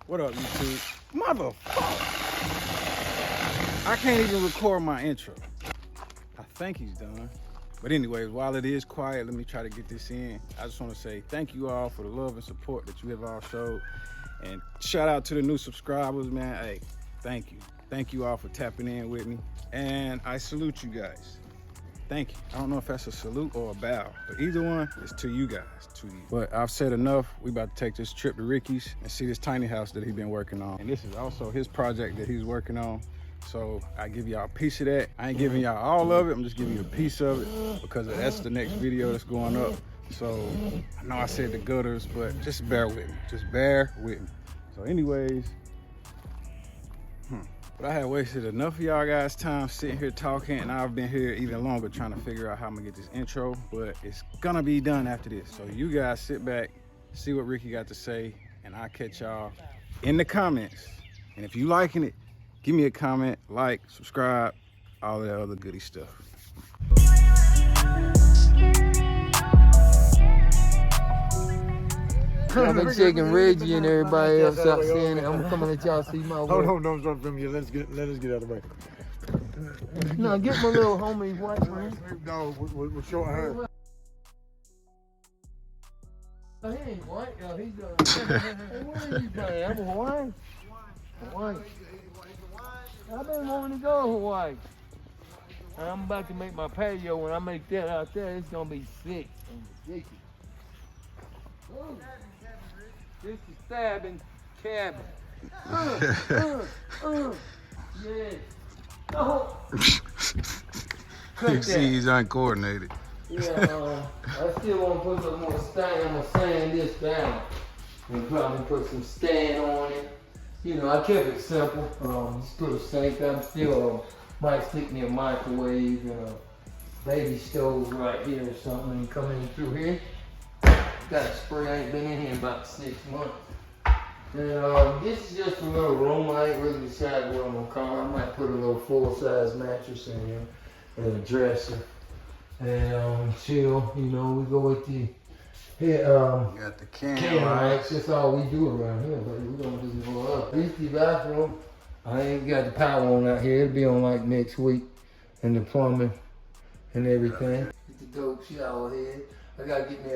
What up, YouTube? Motherfucker! I can't even record my intro. I think he's done. But anyways, while it is quiet, let me try to get this in. I just want to say thank you all for the love and support that you have all showed. And shout out to the new subscribers, man. Hey, thank you. Thank you all for tapping in with me. And I salute you guys. Thank you. I don't know if that's a salute or a bow, but either one is to you guys, to you. But I've said enough. We about to take this trip to Ricky's and see this tiny house that he's been working on. And this is also his project that he's working on. So I give y'all a piece of that. I ain't giving y'all all of it. I'm just giving you a piece of it because that's the next video that's going up. So I know I said the gutters, but just bear with me. Just bear with me. So anyways, but I had wasted enough of y'all guys' time sitting here talking, and I've been here even longer trying to figure out how I'm gonna get this intro, but it's gonna be done after this. So you guys sit back, see what Ricky got to say, and I'll catch y'all in the comments. And if you liking it, give me a comment, like, subscribe, all that other goody stuff. I've been checking Reggie and everybody else out saying it. I'm coming at y'all see my work. Hold on, don't from you. Let us get out of the way. No, get my little homie white man. No, with short hair. Oh, he ain't white. Oh, he's hey, where are you playing? I'm Hawaii. Hawaii. I've been wanting to go to Hawaii. I'm about to make my patio. When I make that out there, it's gonna be sick and ridiculous. Ooh. This is stabbing cabin. Yeah. Oh. You see he's uncoordinated. Yeah, I still want to put some more stain. I'm gonna sand this down and probably put some stain on it. You know, I kept it simple. Just put a sink. I'm still might stick me a microwave and a baby stove right here or something and come in through here. Got a spray. I ain't been in here in about 6 months. And this is just a little room. I ain't really decided what I'm gonna call it. I might put a little full-size mattress in here and a dresser and chill. You know, we go with the here. You got the can lights. That's all we do around here. But we don't just go up. This the bathroom. I ain't got the power on out here. It'll be on like next week, and the plumbing and everything. Get the dope shower head. I gotta get me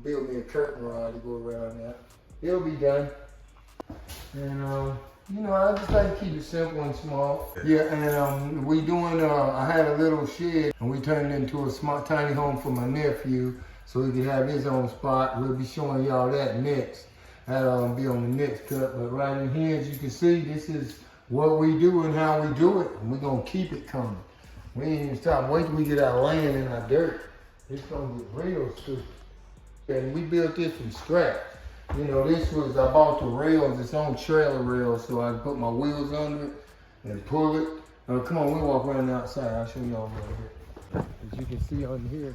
build me a curtain rod to go around there. It'll be done. And you know, I just like to keep it simple and small. Yeah, and we doing, I had a little shed and we turned it into a small, tiny home for my nephew so he could have his own spot. We'll be showing y'all that next. That'll be on the next cut. But right in here, as you can see, this is what we do and how we do it. And we're gonna keep it coming. We ain't even stop. Wait till we get our land and our dirt. It's gonna get real stupid. And we built this from scratch. You know, this was, I bought the rails, its own trailer rails, so I put my wheels under it and pull it. Come on, we'll walk around the outside. I'll show y'all right here. As you can see on here,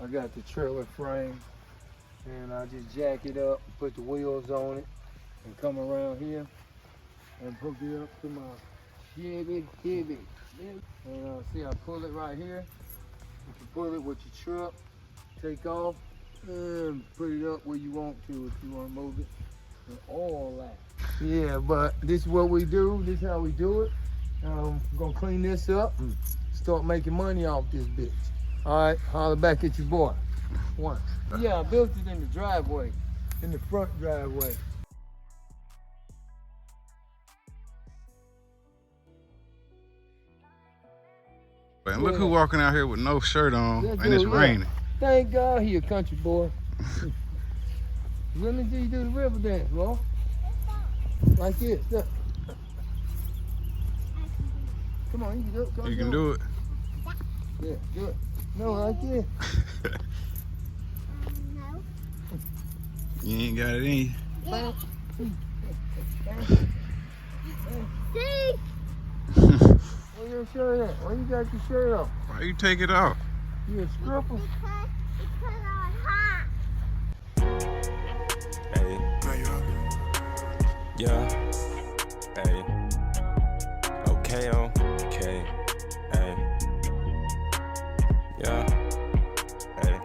I got the trailer frame, and I just jack it up, put the wheels on it, and come around here and hook it up to my Chevy. And see, I pull it right here. You can pull it with your truck, take off, and put it up where you want to if you want to move it and all that. Yeah, but this is what we do. This is how we do it. We're gonna clean this up and start making money off this bitch. All right, holler back at your boy. One. Yeah, I built it in the driveway, in the front driveway. And look who walking out here with no shirt on and it's raining. Thank God he a country boy. Let me see you do the river dance, bro. Like this. Look. Come on, you can do it. You can do it. Yeah, do it. No, like this. No. You ain't got it in. See? Where your shirt at? Why you got your shirt off? Why you take it off? You a stripper? Because I'm hot. Hey. Yeah. Hey. Okay, okay. Hey. Yeah. Hey.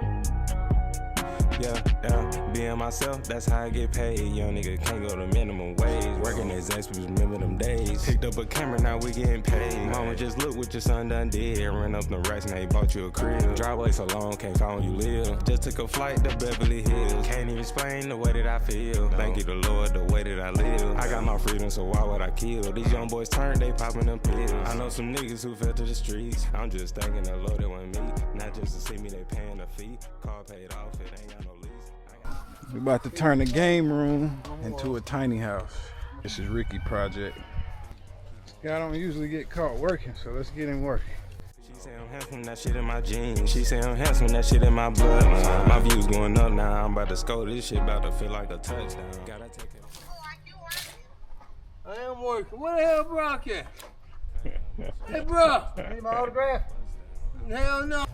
Yeah, yeah. Being my myself, that's how I get paid. Young nigga can't go to minimum wage. Working as experts, remember them days. Picked up a camera, now we getting paid. Mama, just look what your son done did. Ran up the racks, now he bought you a crib. Driveway so long, can't find where you live. Just took a flight to Beverly Hills. Can't even explain the way that I feel. Thank you the Lord, the way that I live. I got my freedom, so why would I kill? These young boys turn, they popping them pills. I know some niggas who fell to the streets. I'm just thanking the Lord it wasn't me. Not just to see me, they paying a fee. Car paid off, it ain't got no lease. We're about to turn the game room into a tiny house. This is Ricky project. This guy don't usually get caught working, so let's get him working. She say I'm handsome, that shit in my jeans. She say I'm handsome, that shit in my blood. My views going up now, I'm about to score this shit, about to feel like a touchdown. Gotta take it. I am working. Where the hell Brock at? Hey, bro. Need my autograph? Hell no.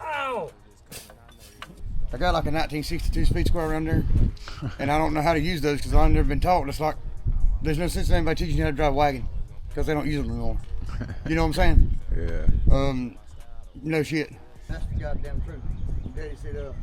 Ow! I got like a 1962 speed square around there, and I don't know how to use those because I've never been taught. It's like there's no sense in anybody teaching you how to drive a wagon because they don't use them anymore. You know what I'm saying? Yeah. No shit. That's the goddamn truth. Daddy said,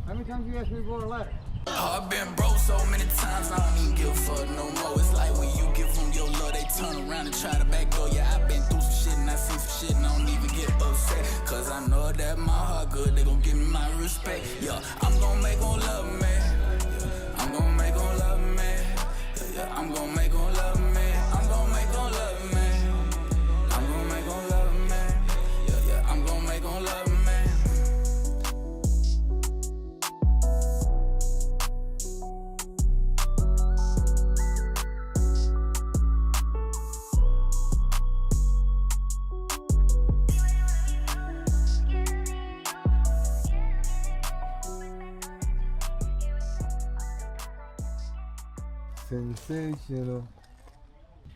how many times you asked me to go on a ladder? I've been broke so many times, I don't even give a fuck no more. It's like when you give them your love, they turn around and try to backdoor. Yeah, I've been through some shit and I seen some shit and I don't even get upset. Cause I know that my heart good, they gon' give me my respect. Yeah, I'm gon' make them love me. I'm gon' make them love me. Yeah, I'm gon' make them love me. I'm gon' make them love me. I'm gon' make them love me. Yeah, I'm gon' make them love me. Sensational.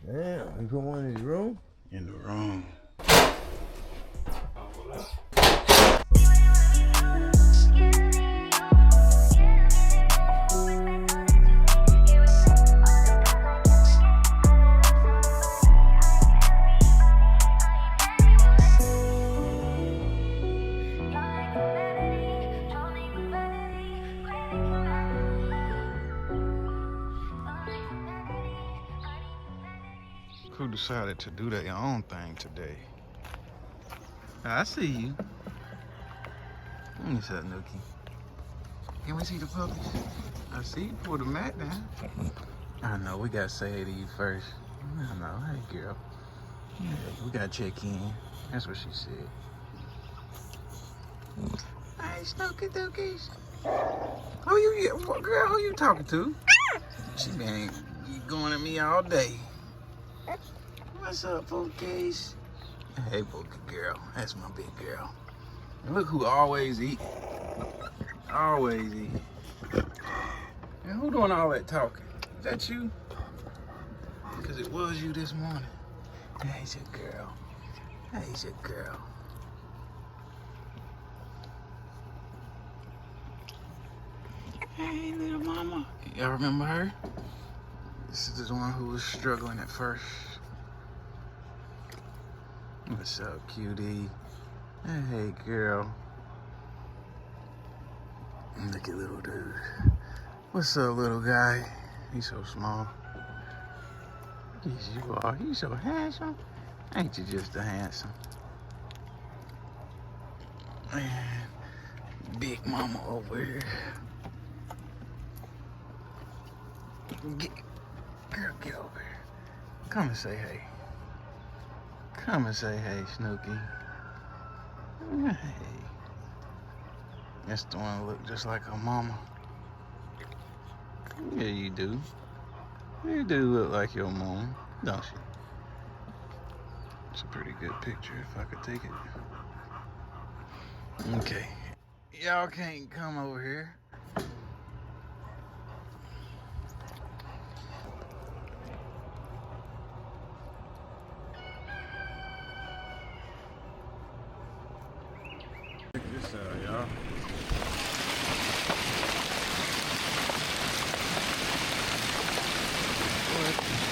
Damn, you put one in his room? In the room. Who decided to do their own thing today? I see you. Let me see that nookie. Can we see the puppies? I see you pull the mat down. I know, we gotta say hey to you first. I know, hey girl. Yeah, we gotta check in. That's what she said. Hey, Snooky Dookies. Girl, who you talking to? She been going at me all day. What's up, Pookies? Hey, Pookie girl. That's my big girl. And look who always eat. Always eat. And who doing all that talking? Is that you? Because it was you this morning. Hey's your girl. Hey's your girl. Hey, little mama. Y'all remember her? This is the one who was struggling at first. What's up, cutie? Hey, girl. Look at little dude. What's up, little guy? He's so small. Yes, you are. You so handsome. Ain't you just a handsome? Man, big mama over here. Girl, get over here. Come and say hey. Come and say hey, Snooky. Hey. That's the one that look just like her mama. Yeah, you do. You do look like your mom, don't you? It's a pretty good picture if I could take it. Okay. Y'all can't come over here. Check this out, y'all. What?